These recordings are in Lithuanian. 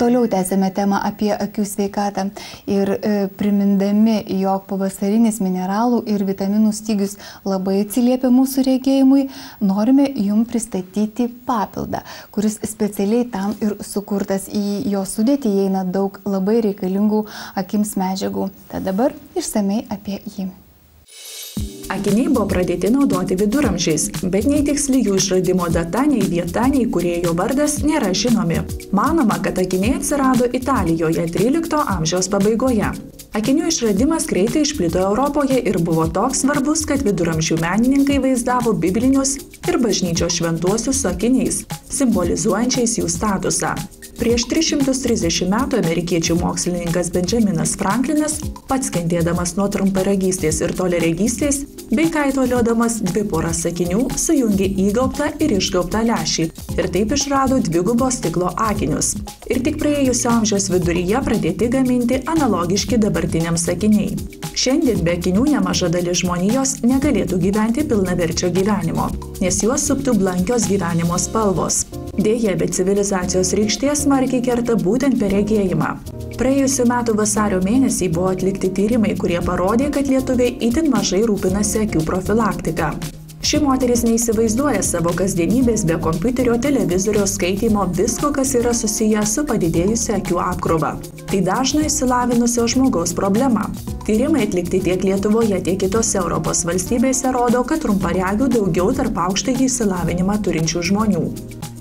Toliau tęsėme temą apie akių sveikatą ir primindami, jog pavasarinis mineralų ir vitaminų stygius labai atsiliepia mūsų regėjimui, norime jums pristatyti papildą, kuris specialiai tam ir sukurtas. Į jo sudėtį įeina daug labai reikalingų akims medžiagų. Tad dabar išsamei apie jį. Akiniai buvo pradėti naudoti viduramžiais, bet nei tiksli jų išradimo data, nei vieta, nei kūrėjo vardas nėra žinomi. Manoma, kad akiniai atsirado Italijoje 13 amžiaus pabaigoje. Akinių išradimas greitai išplito Europoje ir buvo toks svarbus, kad viduramžių menininkai vaizdavo biblinius ir bažnyčios šventuosius su akiniais, simbolizuojančiais jų statusą. Prieš 330 metų amerikiečių mokslininkas Benjaminas Franklinas, pats kentėdamas nuo trumparegystės ir toliaregystės, bei kaitaliodamas dvi poras akinių, sujungė įgaubtą ir išgaubtą lęšį ir taip išrado dvigubo stiklo akinius. Ir tik praėjusio amžiaus viduryje pradėti gaminti analogiški dabartiniams akiniai. Šiandien be akinių nemaža dalis žmonijos negalėtų gyventi pilnaverčio gyvenimo, nes juos suptų blankios gyvenimo spalvos. Deja, bet civilizacijos rykštės smarkiai kerta būtent per regėjimą. Praėjusiu metu vasario mėnesį buvo atlikti tyrimai, kurie parodė, kad lietuviai itin mažai rūpinasi akių profilaktika. Ši moteris neįsivaizduoja savo kasdienybės be kompiuterio, televizoriaus, skaitymo, visko, kas yra susiję su padidėjusia akių apkrova. Tai dažno išsilavinusio žmogaus problema. Tyrimai atlikti tiek Lietuvoje, tiek kitose Europos valstybėse rodo, kad trumparegių daugiau tarp aukštąjį išsilavinimą turinčių žmonių.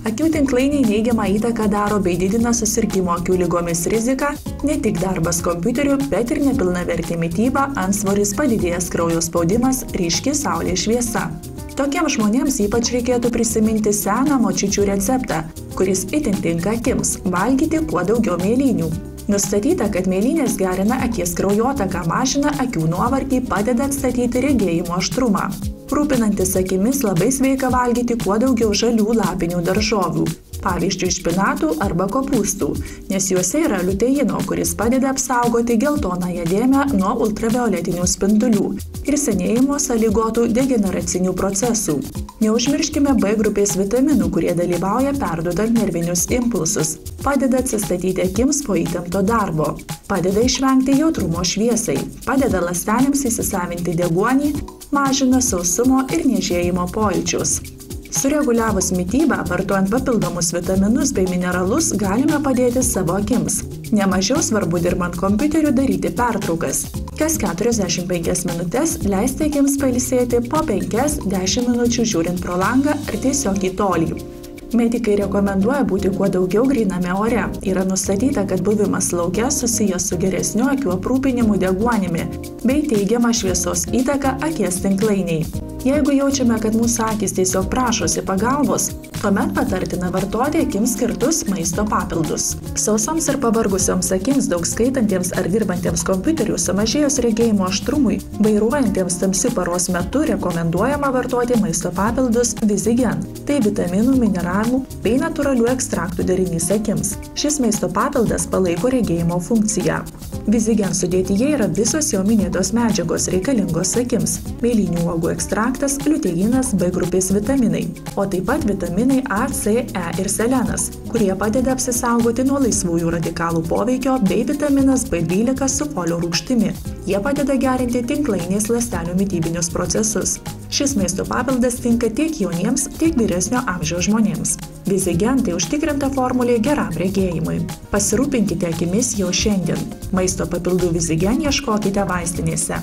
Akių tinklainiai neigiamą įtaką daro bei didina susirgimo akių ligomis riziką, ne tik darbas kompiuteriu, bet ir nepilnavertė mityba, antsvoris, padidėjęs kraujo spaudimas, ryški saulės šviesa. Tokiems žmonėms ypač reikėtų prisiminti seną močiučių receptą, kuris itin tinka akims – valgyti kuo daugiau mėlynių. Nustatyta, kad mėlynės gerina akies kraujotaką, mažina akių nuovargį, padeda atstatyti regėjimo aštrumą. Rūpinantis akimis labai sveika valgyti kuo daugiau žalių lapinių daržovių, pavyzdžiui, špinatų arba kopūstų, nes juose yra liuteino, kuris padeda apsaugoti geltonąją dėmę nuo ultravioletinių spindulių ir senėjimo sąlygotų degeneracinių procesų. Neužmirškime B grupės vitaminų, kurie dalyvauja perduodant nervinius impulsus, padeda atsistatyti akims po įtempto darbo, padeda išvengti jautrumo šviesai, padeda ląstelėms įsisavinti deguonį, mažina sausumo ir niežėjimo pojūčius. Sureguliavus mitybą, vartojant papildomus vitaminus bei mineralus, galime padėti savo akims. Nemažiau svarbu dirbant kompiuteriu daryti pertraukas. Kas 45 minutes leisti akims pailsėti po 5-10 minučių žiūrint pro langą ar tiesiog į tolį. Medikai rekomenduoja būti kuo daugiau gryname ore. Yra nustatyta, kad buvimas lauke susijęs su geresniu akių aprūpinimu deguonimi bei teigiama šviesos įtaka akies tinklainiai. Jeigu jaučiame, kad mūsų akys tiesiog prašosi pagalbos, tuomet patartina vartoti akims skirtus maisto papildus. Sausoms ir pavargusioms akims, daug skaitantiems ar dirbantiems kompiuteriu, sumažėjus regėjimo aštrumui, vairuojantiems tamsiu paros metu rekomenduojama vartoti maisto papildus Visigen. Tai vitaminų, mineralų bei natūralių ekstraktų derinys akims. Šis maisto papildas palaiko regėjimo funkciją. Visigen sudėtyje yra visos jau minėtos medžiagos reikalingos akims – mėlynių uogų ekstraktas, liuteinas, B grupės vitaminai, o taip pat vitaminai A, C, E ir selenas, kurie padeda apsisaugoti nuo laisvųjų radikalų poveikio, bei vitaminas B12 su folio rūgštimi. Jie padeda gerinti tinklainės ląstelių mitybinius procesus. Šis maisto papildas tinka tiek jauniems, tiek vyresnio amžiaus žmonėms. Visigen tai užtikrinta formulė geram regėjimui. Pasirūpinkite akimis jau šiandien. Maisto papildų Visigen ieškokite vaistinėse.